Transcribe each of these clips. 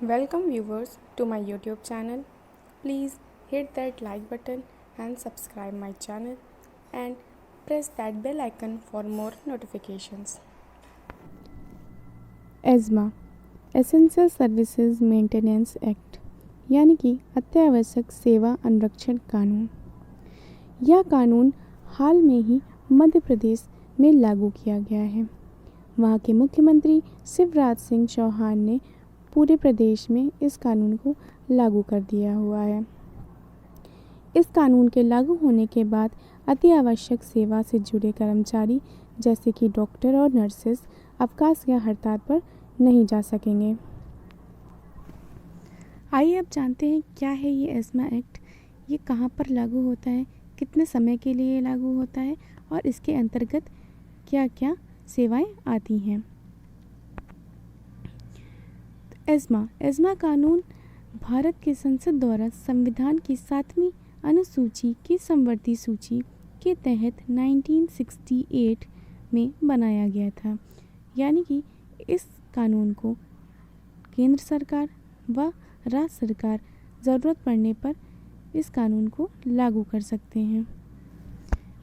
Welcome viewers to my YouTube channel. Please hit that like button and subscribe my channel and press that bell icon for more notifications. Asthma essential services maintenance act यानी कि अत्यावश्यक सेवा अनुरक्षण कानून। यह कानून हाल में ही मध्य प्रदेश में लागू किया गया है। वहाँ के मुख्यमंत्री शिवराज सिंह चौहान ने पूरे प्रदेश में इस कानून को लागू कर दिया हुआ है। इस कानून के लागू होने के बाद अति आवश्यक सेवा से जुड़े कर्मचारी जैसे कि डॉक्टर और नर्सेस अवकाश या हड़ताल पर नहीं जा सकेंगे। आइए अब जानते हैं क्या है ये एज़मा एक्ट, ये कहाँ पर लागू होता है, कितने समय के लिए लागू होता है और इसके अंतर्गत क्या क्या सेवाएं आती हैं। एज़मा कानून भारत के संसद द्वारा संविधान की 7वीं अनुसूची की समवर्ती सूची के तहत 1968 में बनाया गया था। यानी कि इस कानून को केंद्र सरकार व राज्य सरकार ज़रूरत पड़ने पर इस कानून को लागू कर सकते हैं।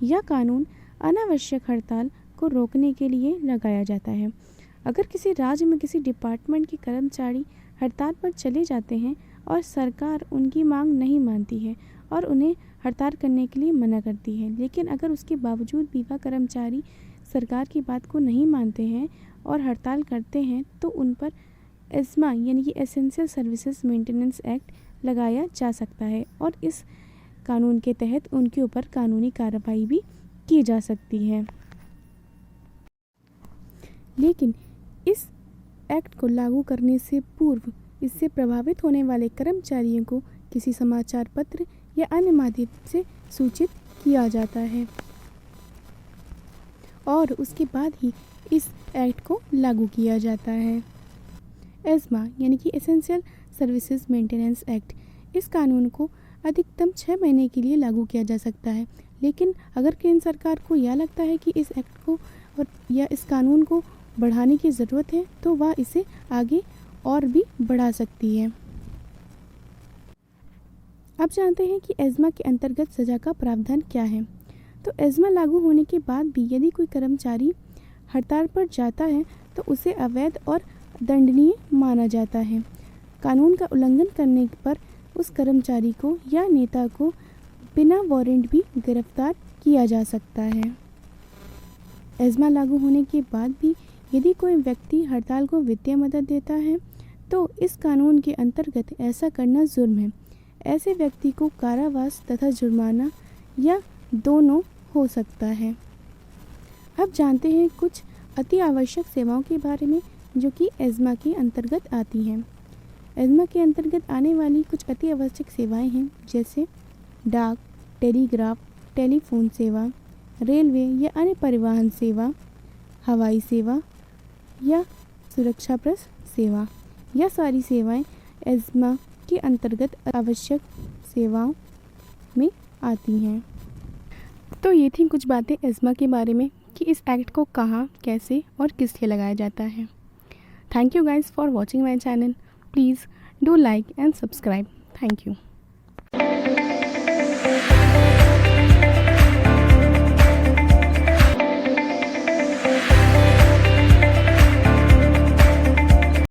यह कानून अनावश्यक हड़ताल को रोकने के लिए लगाया जाता है। अगर किसी राज्य में किसी डिपार्टमेंट के कर्मचारी हड़ताल पर चले जाते हैं और सरकार उनकी मांग नहीं मानती है और उन्हें हड़ताल करने के लिए मना करती है, लेकिन अगर उसके बावजूद भी वह कर्मचारी सरकार की बात को नहीं मानते हैं और हड़ताल करते हैं तो उन पर एज़मा यानी कि एसेंशियल सर्विसेज मेंटेनेंस एक्ट लगाया जा सकता है और इस कानून के तहत उनके ऊपर कानूनी कार्रवाई भी की जा सकती है। लेकिन इस एक्ट को लागू करने से पूर्व इससे प्रभावित होने वाले कर्मचारियों को किसी समाचार पत्र या अन्य माध्यम से सूचित किया जाता है और उसके बाद ही इस एक्ट को लागू किया जाता है। एज़मा यानी कि एसेंशियल सर्विसेज मेंटेनेंस एक्ट, इस कानून को अधिकतम 6 महीने के लिए लागू किया जा सकता है, लेकिन अगर केंद्र सरकार को यह लगता है कि इस एक्ट को या इस कानून को बढ़ाने की ज़रूरत है तो वह इसे आगे और भी बढ़ा सकती है। अब जानते हैं कि एज़मा के अंतर्गत सज़ा का प्रावधान क्या है। तो एज़मा लागू होने के बाद भी यदि कोई कर्मचारी हड़ताल पर जाता है तो उसे अवैध और दंडनीय माना जाता है। कानून का उल्लंघन करने पर उस कर्मचारी को या नेता को बिना वारंट भी गिरफ्तार किया जा सकता है। एज़मा लागू होने के बाद भी यदि कोई व्यक्ति हड़ताल को वित्तीय मदद देता है तो इस कानून के अंतर्गत ऐसा करना जुर्म है। ऐसे व्यक्ति को कारावास तथा जुर्माना या दोनों हो सकता है। अब जानते हैं कुछ अति आवश्यक सेवाओं के बारे में जो कि एज़मा के अंतर्गत आती हैं। एज़मा के अंतर्गत आने वाली कुछ अति आवश्यक सेवाएं हैं जैसे डाक, टेलीग्राफ, टेलीफोन सेवा, रेलवे या अन्य परिवहन सेवा, हवाई सेवा या सुरक्षाप्रद सेवा। यह सारी सेवाएं एज़मा के अंतर्गत आवश्यक सेवाओं में आती हैं। तो ये थी कुछ बातें एज़मा के बारे में कि इस एक्ट को कहाँ, कैसे और किस लिए लगाया जाता है। Thank you guys for watching my channel. Please do like and subscribe. Thank you.